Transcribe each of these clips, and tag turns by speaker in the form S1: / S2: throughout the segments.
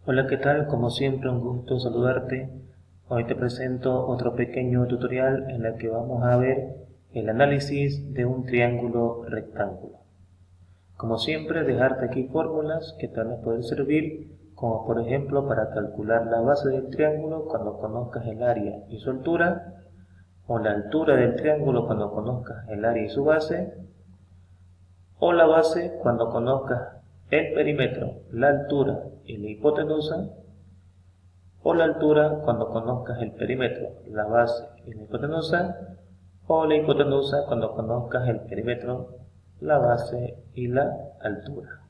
S1: Hola, ¿qué tal? Como siempre, un gusto saludarte. Hoy te presento otro pequeño tutorial en el que vamos a ver el análisis de un triángulo rectángulo. Como siempre, dejarte aquí fórmulas que te van a poder servir, como por ejemplo para calcular la base del triángulo cuando conozcas el área y su altura, o la altura del triángulo cuando conozcas el área y su base, o la base cuando conozcas el perímetro, la altura y la hipotenusa, o la altura cuando conozcas el perímetro, la base y la hipotenusa, o la hipotenusa cuando conozcas el perímetro, la base y la altura.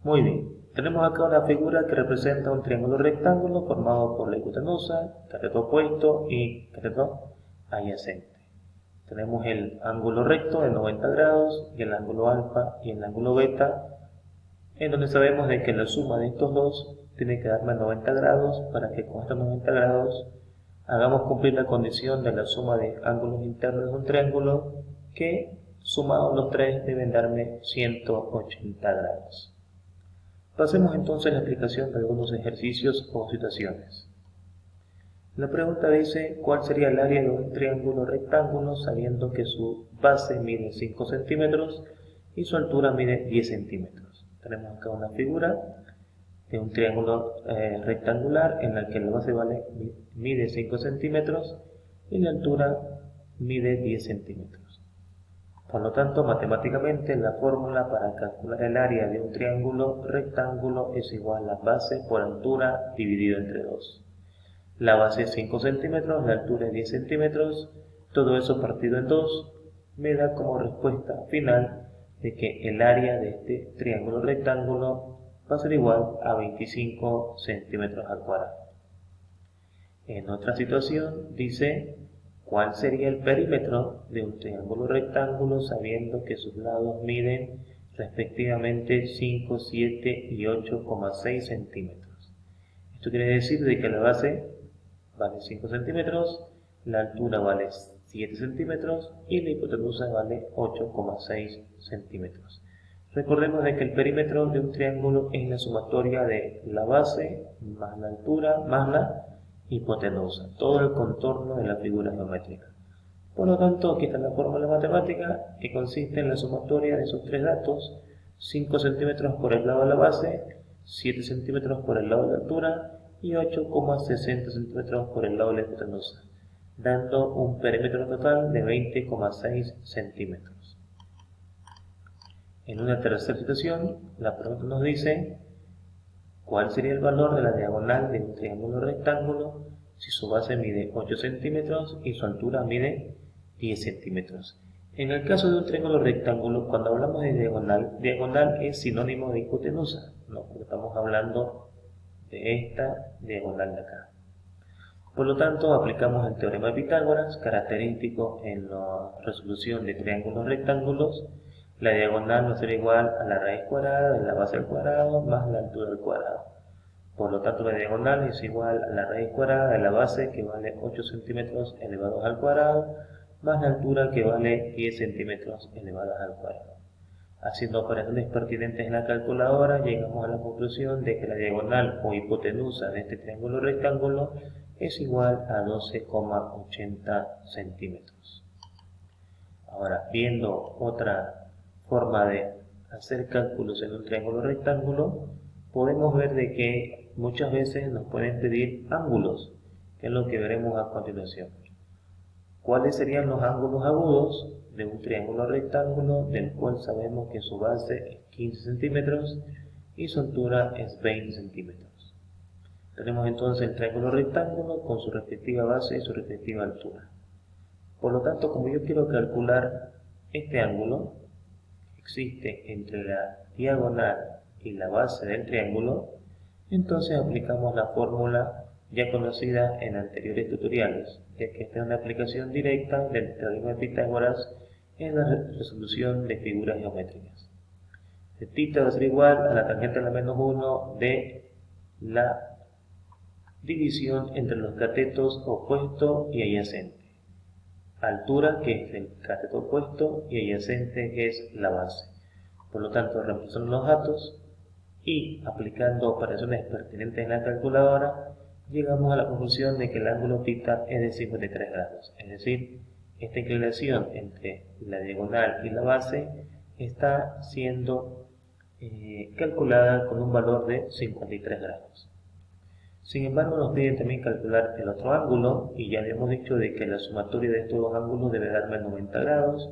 S1: Muy bien, tenemos acá una figura que representa un triángulo rectángulo formado por la hipotenusa, cateto opuesto y cateto adyacente. Tenemos el ángulo recto de 90 grados y el ángulo alfa y el ángulo beta, en donde sabemos de que la suma de estos dos tiene que darme 90 grados para que con estos 90 grados hagamos cumplir la condición de la suma de ángulos internos de un triángulo, que sumados los tres deben darme 180 grados. Pasemos entonces a la explicación de algunos ejercicios o situaciones. La pregunta dice: ¿cuál sería el área de un triángulo rectángulo sabiendo que su base mide 5 centímetros y su altura mide 10 centímetros? Tenemos acá una figura de un triángulo rectangular en el que la base mide 5 centímetros y la altura mide 10 centímetros. Por lo tanto, matemáticamente la fórmula para calcular el área de un triángulo rectángulo es igual a base por altura dividido entre 2. La base es 5 centímetros, la altura es 10 centímetros, todo eso partido en 2 me da como respuesta final de que el área de este triángulo rectángulo va a ser igual a 25 centímetros al cuadrado. En otra situación dice: ¿cuál sería el perímetro de un triángulo rectángulo sabiendo que sus lados miden respectivamente 5, 7 y 8,6 centímetros? Esto quiere decir de que la base vale 5 centímetros, la altura vale 7 centímetros y la hipotenusa vale 8,6 centímetros. Recordemos de que el perímetro de un triángulo es la sumatoria de la base más la altura más la hipotenusa, todo el contorno de la figura geométrica. Por lo tanto, aquí está la fórmula matemática, que consiste en la sumatoria de esos tres datos: 5 centímetros por el lado de la base, 7 centímetros por el lado de la altura y 8,60 centímetros por el lado de la hipotenusa, dando un perímetro total de 20,6 centímetros. En una tercera situación, la pregunta nos dice: ¿cuál sería el valor de la diagonal de un triángulo rectángulo si su base mide 8 centímetros y su altura mide 10 centímetros? En el caso de un triángulo rectángulo, cuando hablamos de diagonal, diagonal es sinónimo de hipotenusa, no, porque estamos hablando de esta diagonal de acá. Por lo tanto, aplicamos el teorema de Pitágoras, característico en la resolución de triángulos rectángulos. La diagonal va a ser igual a la raíz cuadrada de la base al cuadrado más la altura al cuadrado. Por lo tanto, la diagonal es igual a la raíz cuadrada de la base, que vale 8 centímetros elevados al cuadrado, más la altura, que vale 10 centímetros elevados al cuadrado. Haciendo operaciones pertinentes en la calculadora, llegamos a la conclusión de que la diagonal o hipotenusa de este triángulo rectángulo es igual a 12,80 centímetros. Ahora, viendo otra forma de hacer cálculos en un triángulo rectángulo, podemos ver de que muchas veces nos pueden pedir ángulos, que es lo que veremos a continuación. ¿Cuáles serían los ángulos agudos de un triángulo rectángulo del cual sabemos que su base es 15 centímetros y su altura es 20 centímetros? Tenemos entonces el triángulo rectángulo con su respectiva base y su respectiva altura. Por lo tanto, como yo quiero calcular este ángulo que existe entre la diagonal y la base del triángulo, entonces aplicamos la fórmula ya conocida en anteriores tutoriales, ya que esta es una aplicación directa del teorema de Pitágoras en la resolución de figuras geométricas. Θ va a ser igual a la tangente a la menos 1 de la división entre los catetos opuesto y adyacente. Altura, que es el cateto opuesto, y adyacente, que es la base. Por lo tanto, reemplazando los datos, y aplicando operaciones pertinentes en la calculadora, llegamos a la conclusión de que el ángulo θ es de 53 grados, es decir, esta inclinación entre la diagonal y la base está siendo calculada con un valor de 53 grados. Sin embargo, nos piden también calcular el otro ángulo, y ya habíamos dicho de que la sumatoria de estos dos ángulos debe darme 90 grados,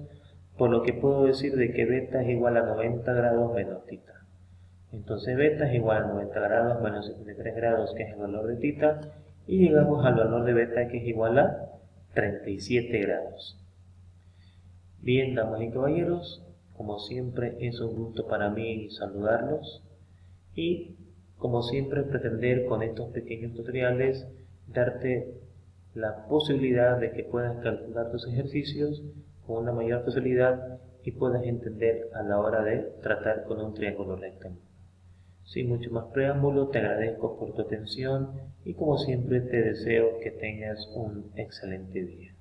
S1: por lo que puedo decir de que beta es igual a 90 grados menos θ. Entonces beta es igual a 90 grados menos 53 grados, que es el valor de θ, y llegamos al valor de beta, que es igual a 37 grados. Bien, damas y caballeros, como siempre es un gusto para mí saludarlos y como siempre pretender con estos pequeños tutoriales darte la posibilidad de que puedas calcular tus ejercicios con una mayor facilidad y puedas entender a la hora de tratar con un triángulo rectángulo. Sin mucho más preámbulo, te agradezco por tu atención y como siempre te deseo que tengas un excelente día.